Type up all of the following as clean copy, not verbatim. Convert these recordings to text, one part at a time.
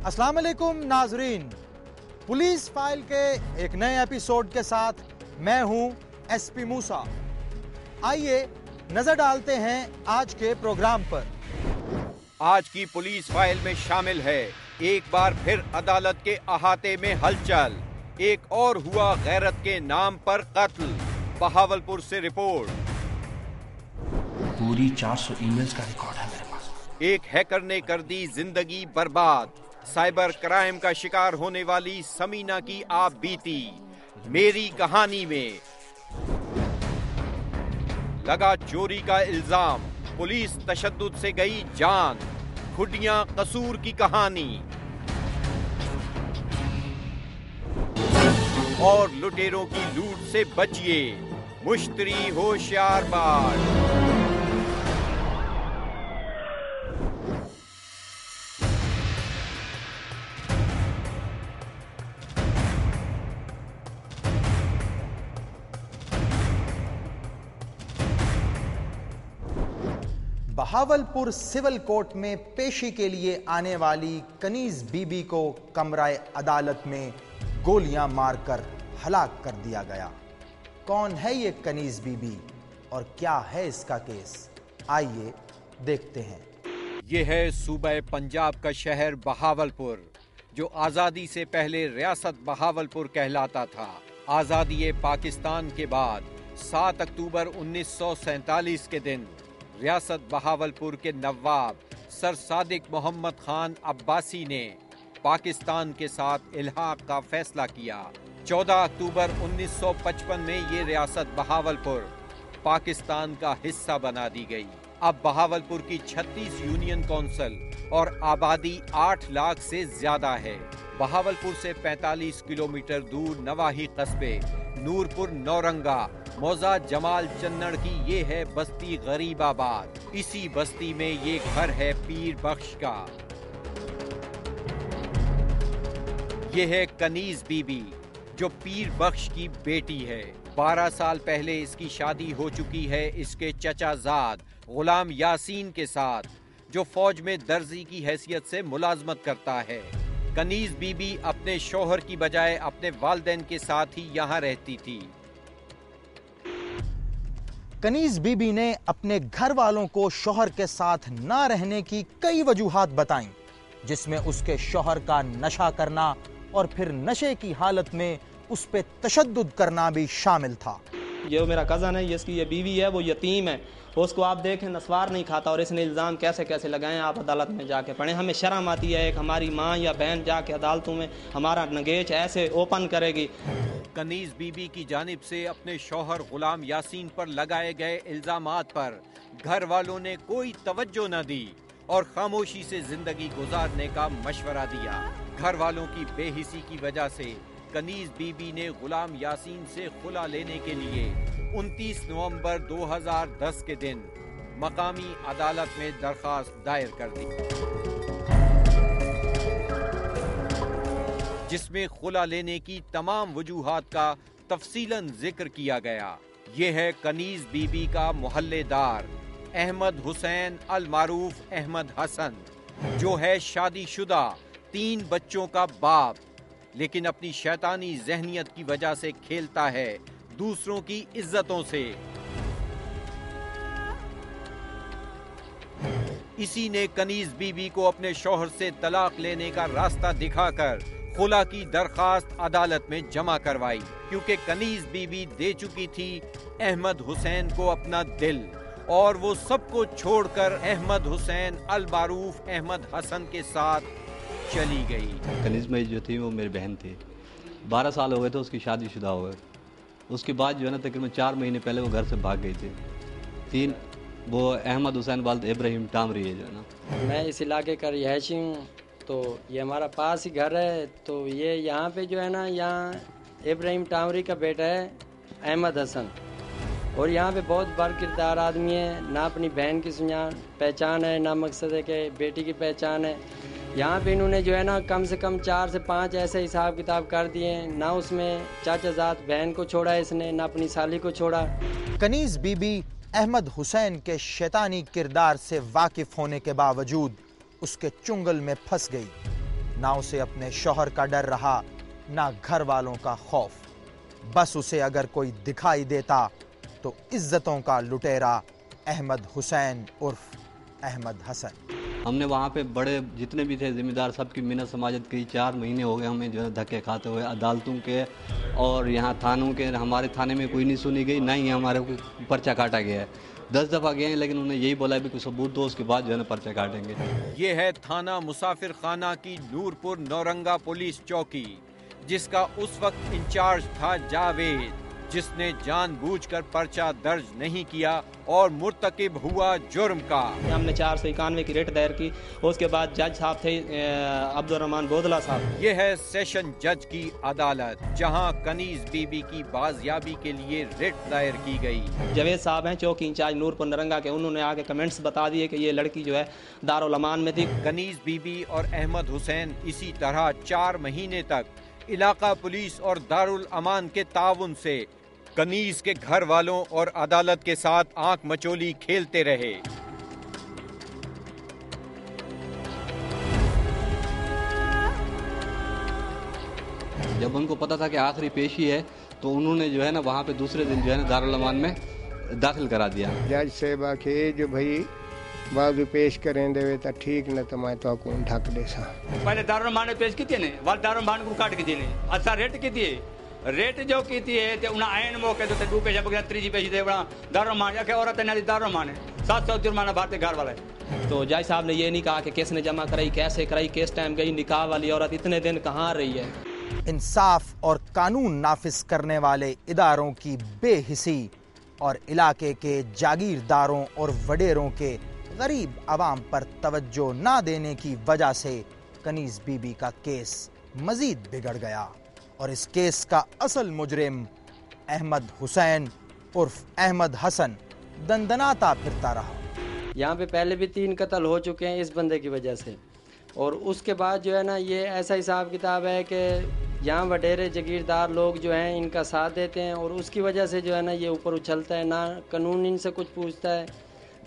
अस्सलाम वालेकुम नाजरीन, पुलिस फाइल के एक नए एपिसोड के साथ मैं हूं एसपी मूसा। आइए नजर डालते हैं आज के प्रोग्राम पर। आज की पुलिस फाइल में शामिल है एक बार फिर अदालत के अहाते में हलचल, एक और हुआ गैरत के नाम पर कत्ल। बहावलपुर से रिपोर्ट। पूरी 400 ईमेल्स का रिकॉर्ड है मेरे पास। एक हैकर ने कर दी जिंदगी बर्बाद। साइबर क्राइम का शिकार होने वाली समीना की आप बीती मेरी कहानी में। लगा चोरी का इल्जाम, पुलिस तशद्दुद से गई जान। खुडियां कसूर की कहानी और लुटेरों की लूट से बचिए, मुश्तरी होशियार बाज। बहावलपुर सिविल कोर्ट में पेशी के लिए आने वाली कनीज बीबी को कमराए अदालत में गोलियां मारकर हलाक कर दिया गया। कौन है ये कनीज बीबी और क्या है इसका केस, आइए देखते हैं। ये है सूबे पंजाब का शहर बहावलपुर, जो आजादी से पहले रियासत बहावलपुर कहलाता था। आजादी पाकिस्तान के बाद 7 अक्टूबर 1947 के दिन रियासत बहावलपुर के नवाब सर सादिक मोहम्मद खान अब्बासी ने पाकिस्तान के साथ इल्हाक का फैसला किया। 14 अक्टूबर 1955 में ये रियासत बहावलपुर पाकिस्तान का हिस्सा बना दी गई। अब बहावलपुर की 36 यूनियन कौंसिल और आबादी 8 लाख से ज्यादा है। बहावलपुर से 45 किलोमीटर दूर नवाही कस्बे नूरपुर नौरंगा मौजा जमाल चन्नड़ की ये है बस्ती गरीबाबाद। इसी बस्ती में ये घर है पीर बख्श का। ये है कनीज बीबी, जो पीर बख्श की बेटी है। 12 साल पहले इसकी शादी हो चुकी है इसके चचाजाद गुलाम यासीन के साथ, जो फौज में दर्जी की हैसियत से मुलाजमत करता है। कनीज बीबी अपने शौहर की बजाय अपने वालिदैन के साथ ही यहाँ रहती थी। कनीज बीबी ने अपने घर वालों को शौहर के साथ ना रहने की कई वजूहात बताईं, जिसमें उसके शौहर का नशा करना और फिर नशे की हालत में उस पे तशद्दुद करना भी शामिल था। ये मेरा कज़न है, इसकी ये बीवी है, वो यतीम है, उसको आप देखें नस्वार नहीं खाता, और इसने इल्ज़ाम कैसे कैसे लगाए आप अदालत में जाके पढ़ें। हमें शर्म आती है एक हमारी माँ या बहन जाके अदालतों में हमारा नगेच ऐसे ओपन करेगी। कनीज बीबी की जानिब से अपने शौहर गुलाम यासीन पर लगाए गए इल्जामात पर घर वालों ने कोई तवज्जो न दी और खामोशी से जिंदगी गुजारने का मशवरा दिया। घर वालों की बेहिसी की वजह से कनीज बीबी ने गुलाम यासीन से खुला लेने के लिए 29 नवंबर 2010 के दिन मकामी अदालत में दरखास्त दायर कर दी, जिसमें खुला लेने की तमाम वजूहात का तफसीलन जिक्र किया गया। ये है कनीज बीबी का मोहल्लेदार अहमद हुसैन अल मारूफ अहमद हसन, जो है शादीशुदा 3 बच्चों का बाप, लेकिन अपनी शैतानी जहनियत की वजह से खेलता है दूसरों की इज्जतों से। इसी ने कनीज बीबी को अपने शौहर से तलाक लेने का रास्ता दिखाकर खुला की दरखास्त अदालत में जमा करवाई, क्योंकि कनीज बीबी दे चुकी थी अहमद हुसैन को अपना दिल, और वो सबको छोड़कर अहमद हुसैन अल मारूफ अहमद हसन के साथ चली गई। कनीज भाई जो थी वो मेरी बहन थी। 12 साल हो गए थे उसकी शादीशुदा हो गए। उसके बाद जो है ना तकरीबन 4 महीने पहले वो घर से भाग गई थी। 3 वो अहमद हुसैन वालिद इब्राहिम टामरी है जो है ना। मैं इस इलाके का रिहायशी हूँ, तो ये हमारा पास ही घर है। तो ये यहाँ पे जो है ना, यहाँ इब्राहिम टामरी का बेटा है अहमद हसन, और यहाँ पे बहुत बार किरदार आदमी है, ना अपनी बहन की पहचान है, ना मकसद है कि बेटी की पहचान है। यहाँ पे इन्होंने जो है ना कम से कम 4 से 5 ऐसे हिसाब किताब कर दिए हैं, ना उसमें चाचाजाद बहन को छोड़ा इसने, ना अपनी साली को छोड़ा। कनीज बीबी अहमद हुसैन के शैतानी किरदार से वाकिफ होने के बावजूद उसके चुंगल में फंस गई। ना उसे अपने शौहर का डर रहा, ना घर वालों का खौफ। बस उसे अगर कोई दिखाई देता तो इज्जतों का लुटेरा अहमद हुसैन उर्फ अहमद हसन। हमने वहाँ पे बड़े जितने भी थे जिम्मेदार सबकी मिन्नत समाजत की। 4 महीने हो गए हमें जो है धक्के खाते हुए अदालतों के और यहाँ थानों के। हमारे थाने में कोई नहीं सुनी गई, ना ही हमारे को पर्चा काटा गया है। 10 दफ़ा गए हैं, लेकिन उन्होंने यही बोला है कि सबूत दो, उसके बाद जो है ना पर्चा काटेंगे। ये है थाना मुसाफिर खाना की नूरपुर नौरंगा पुलिस चौकी, जिसका उस वक्त इंचार्ज था जावेद, जिसने जानबूझकर पर्चा दर्ज नहीं किया और मुर्तकिब हुआ जुर्म का। हमने 491 की रेट दायर की। उसके बाद जज साहब थे अब्दुल रहमान बोदला साहब। ये है सेशन जज की अदालत, जहां कनीज बीबी की बाजियाबी के लिए रिट दायर की गई। जावेद साहब हैं चौकी इंचार्ज नूरपुर नौरंगा के। उन्होंने आके कमेंट्स बता दिए कि ये लड़की जो है दारुल अमान में थी। कनीज बीबी और अहमद हुसैन इसी तरह 4 महीने तक इलाका पुलिस और दारुल अमान के ताउन से कनीज के घर वालों और अदालत के साथ आंख मचोली खेलते रहे। जब उनको पता था कि आखिरी पेशी है तो उन्होंने जो है ना वहाँ पे दूसरे दिन जो है ना दारुल अमान में दाखिल करा दिया। जज साहबा के जो भाई बाजू पेश करें देवे तो ठीक न तो मैं तो कौन ढक दे सा। पहले दारुल अमान ने पेश की ने वाल दारुल अमान को काट के देने अच्छा रेट की थी। रेट जो की थी ते उना आयन मौके तो डूबे जब त्रीजी पेशी दे बड़ा दारुल अमान के औरत ने दारुल अमान 700 जुर्माना भारतीय घर वाले। तो जज साहब ने ये नहीं कहा कि किसने जमा कराई, कैसे कराई, किस टाइम गई, निकाह वाली औरत इतने दिन कहाँ रही है। इंसाफ और कानून नाफिज करने वाले इदारों की बेहिसी और इलाके के जागीरदारों और वडेरों के गरीब आवाम पर तवज्जो ना देने की वजह से कनीज बीबी का केस मजीद बिगड़ गया और इस केस का असल मुजरिम अहमद हुसैन उर्फ अहमद हसन दंदनाता फिरता रहा। यहाँ पे पहले भी 3 कत्ल हो चुके हैं इस बंदे की वजह से। और उसके बाद जो है ना ये ऐसा हिसाब किताब है कि यहाँ वडेरे जागीरदार लोग जो हैं इनका साथ देते हैं और उसकी वजह से जो है ना ये ऊपर उछलता है। ना कानून इनसे कुछ पूछता है,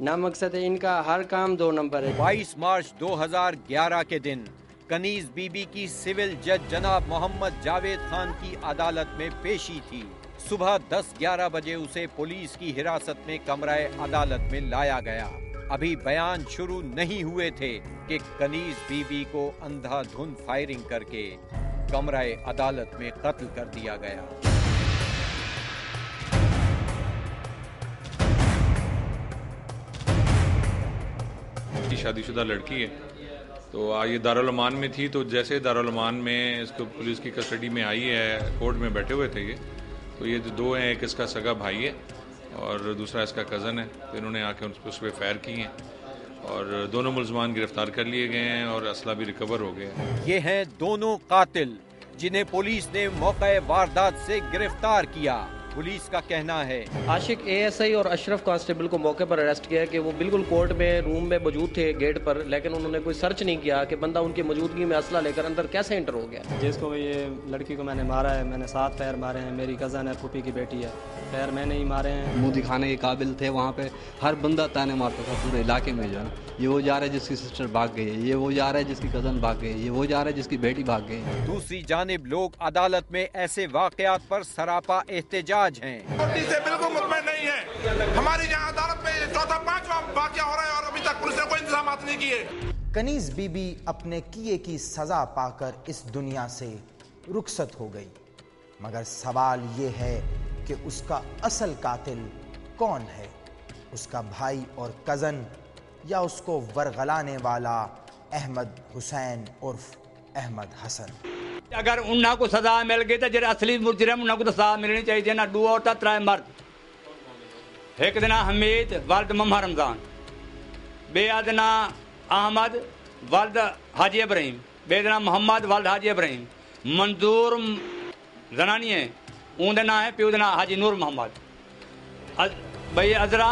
ना मकसद है, इनका हर काम 2 नंबर है। 22 मार्च 2011 के दिन कनीज बीबी की सिविल जज जनाब मोहम्मद जावेद खान की अदालत में पेशी थी। सुबह 10-11 बजे उसे पुलिस की हिरासत में कमराए अदालत में लाया गया। अभी बयान शुरू नहीं हुए थे कि कनीज बीबी को अंधाधुंध फायरिंग करके कमराए अदालत में कत्ल कर दिया गया। शादीशुदा लड़की है तो ये दारुल अमान में थी। तो जैसे दारुल अमान में इसको पुलिस की कस्टडी में आई है, कोर्ट में बैठे हुए थे ये, तो ये 2 हैं, एक इसका सगा भाई है और दूसरा इसका कज़न है। तो इन्होंने आके उस पर फायर किए हैं और दोनों मुलजमान गिरफ्तार कर लिए गए हैं और असला भी रिकवर हो गया। ये हैं दोनों कातिल जिन्हें पुलिस ने मौके वारदात से गिरफ्तार किया। पुलिस का कहना है आशिक एएसआई और अशरफ कांस्टेबल को मौके पर अरेस्ट किया कि वो बिल्कुल कोर्ट में रूम में मौजूद थे गेट पर, लेकिन उन्होंने कोई सर्च नहीं किया कि बंदा उनकी मौजूदगी में असला लेकर अंदर कैसे एंटर हो गया। जिसको ये लड़की को मैंने मारा है, मैंने 7 पैर मारे हैं। मेरी कज़न है, फूफी की बेटी है, पैर मैंने ही मारे हैं। मुंह दिखाने के काबिल थे वहाँ पे, हर बंदा ताने मारता था पूरे इलाके में जो है। ये वो जा रहा है जिसकी सिस्टर भाग गई है, ये वो जा रहा है जिसकी कज़न भाग गई है, ये वो जा रहा है जिसकी बेटी भाग गई है। दूसरी जानिब लोग अदालत में ऐसे वाकयात पर सरापा एहतजाज हैं। से बिल्कुल मुतमईन नहीं है। हमारी यहाँ अदालत में 4था-5वां वाकया हो रहा है और अभी तक पुलिस ने कोई इंतजाम नहीं किए। कनीज बीबी अपने किए की सजा पाकर इस दुनिया से रुखसत हो गई, मगर सवाल ये है कि उसका असल कातिल कौन है, उसका भाई और कज़न या उसको वरगलाने वाला अहमद हुसैन उर्फ अहमद हसन। अगर उन्ना को सजा मिल गई तो जेरे असली मुजरिम उन्ना को तो सजा मिलनी चाहिए ना। 2 औरत 3 मर्द। एक दिना हमीद वल्द मम्मा रमजान, बेअदना अहमद वल्द हाजी इब्राहिम, बेदना मोहम्मद वल्द हाजी इब्राहिम। मंजूर जनानी है, उनका नाम है प्यो ना हाजी नूर मोहम्मद। भाई अजरा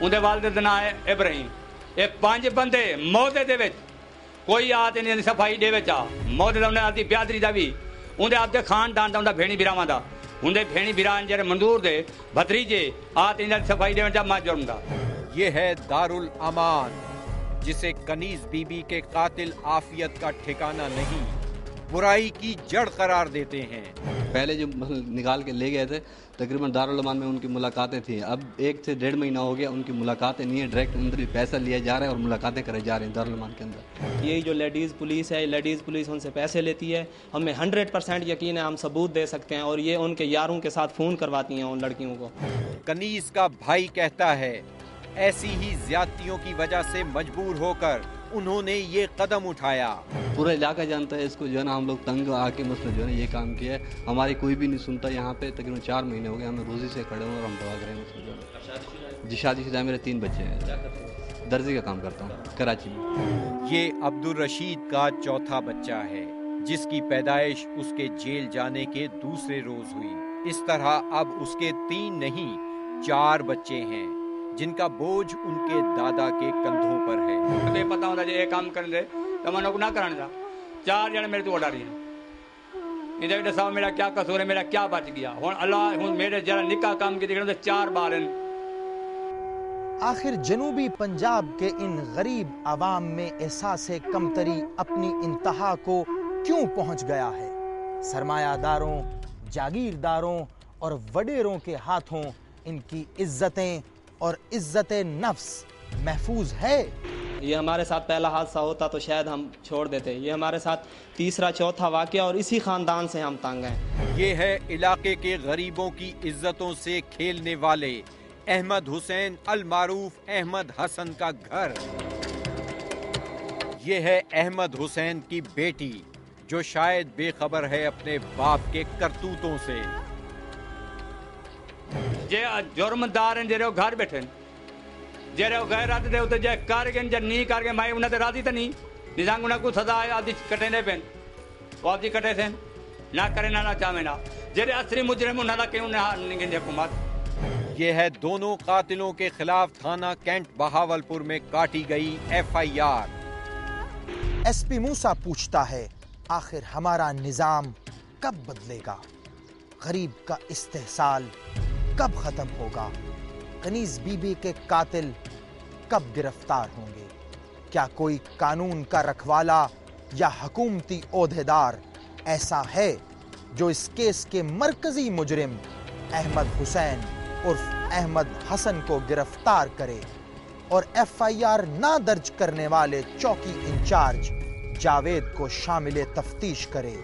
उनके वालद का नाम है इब्राहिम। ये 5 बंदे मौत दे विच कोई आत नहीं सफाई दे विच आ मौत दा उन्हें आती ब्यादरी दा भी उनके आपके खानदान दा उनका भेणी बिरावां दा उनके भेणी बिरान जरे मंजूर दे भतरीजे आत इन सफाई दे विच मा जुर्म दा। ये है दारुल अमान, जिसे कनीज बीबी के कातिल आफियत का ठिकाना नहीं, बुराई की जड़ करार देते हैं। पहले जो निकाल के ले गए थे, तकरीबन दारुल अमान में उनकी मुलाकातें थी। अब 1 से 1.5 महीना हो गया, उनकी मुलाकातें नहीं है। डायरेक्ट अंदर पैसा लिया जा रहा है और मुलाकातें करे जा रहे हैं दारुल अमान के अंदर। यही जो लेडीज़ पुलिस है, लेडीज़ पुलिस उनसे पैसे लेती है। हमें 100% यकीन है, हम सबूत दे सकते हैं, और ये उनके यारों के साथ फ़ोन करवाती हैं उन लड़कियों को। कनीज का भाई कहता है, ऐसी ही ज्यादतियों की वजह से मजबूर होकर उन्होंने ये कदम उठाया। पूरा इलाका जानता है इसको, जो है ना, हम लोग तंग आके मसला जो है ना ये काम किया है। हमारी कोई भी नहीं सुनता यहाँ पे। तकरीबन 4 महीने हो गए हमें रोजी से खड़े हुए और हम भाग रहे हैं। जी शादीशुदा, मेरे 3 बच्चे हैं। दर्जी का काम करता हूँ कराची में। ये अब्दुल रशीद का चौथा बच्चा है, जिसकी पैदाइश उसके जेल जाने के दूसरे रोज हुई। इस तरह अब उसके 3 नहीं 4 बच्चे हैं, जिनका बोझ उनके दादा के कंधों पर है। मुझे पता होता है ये काम करने दे तो मैं ना कराने था। 4 जने मेरे तो उड़ा रही हैं। इधर साहब मेरा क्या कसूर है, मेरा क्या बच गया। हुन अल्लाह हुन मेरे जरा निकाह काम की दिखने 4 बार हैं। आखिर जनूबी पंजाब के इन गरीब आवाम में एहसास कमतरी अपनी इंतहा को क्यों पहुंच गया है? सरमायादारों, जागीरदारों और वडेरों के हाथों इनकी इज्जतें और इज्जत नफ्स महफूज है। ये हमारे साथ पहला हादसा होता तो शायद हम छोड़ देते। ये हमारे साथ तीसरा चौथा वाकया, और इसी खानदान से हम तंग हैं। ये है इलाके के गरीबों की इज्जतों से खेलने वाले अहमद हुसैन अल मारूफ अहमद हसन का घर। ये है अहमद हुसैन की बेटी, जो शायद बेखबर है अपने बाप के करतूतों से। जे जुर्मदार हैं जेरे घर बैठे, जेरे गैर आते थे जे करके जे नहीं करके मैं उन्हें राजी तो नहीं निजांग उन्हें को सजा आदि कटे ने पेन वादी कटे थे ना करे ना चाहे ना जेरे असली मुजरिम उन्हें ला के उन्हें निगेंगे हुकूमत। ये है दोनों कातिलों के खिलाफ थाना कैंट बहावलपुर में काटी गई FIR। SP मूसा पूछता है, आखिर हमारा निजाम कब बदलेगा? गरीब का इस्तेहसाल कब खत्म होगा? कनीज बीबी के कातिल कब गिरफ्तार होंगे? क्या कोई कानून का रखवाला या हुकूमती ओहदेदार ऐसा है जो इस केस के मरकजी मुजरिम अहमद हुसैन उर्फ अहमद हसन को गिरफ्तार करे और FIR ना दर्ज करने वाले चौकी इंचार्ज जावेद को शामिल तफ्तीश करे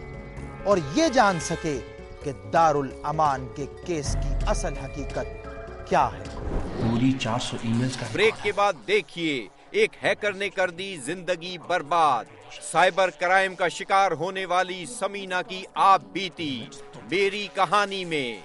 और ये जान सके कि दारुल अमान के केस की असल हकीकत क्या है? पूरी 400 ईमेल्स का। ब्रेक के बाद देखिए, एक हैकर ने कर दी जिंदगी बर्बाद। साइबर क्राइम का शिकार होने वाली समीना की आप बीती मेरी कहानी में।